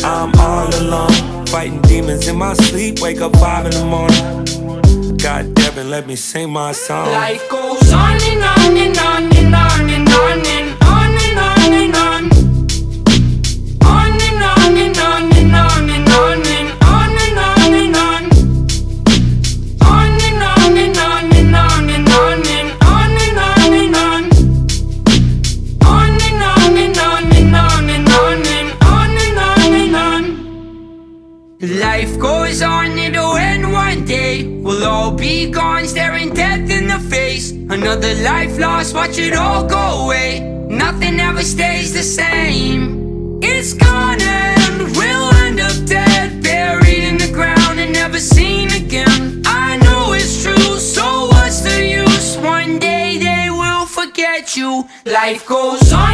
I'm all alone, fighting demons in my sleep. Wake up 5 in the morning. God damn it, let me sing my song. Life goes on and on and on and on and on and on and on and on. On and on and on and on and on and on and on and on. On and on and on and on and on and on and on and on. On and on and on and on and on and on and on and on. Life goes on, it'll end one day. We'll all be gone, staring death in the face. Another life lost, watch it all go away. Nothing ever stays the same. It's gonna end, we'll end up dead, buried in the ground and never seen again. I know it's true, so what's the use? One day they will forget you. Life goes on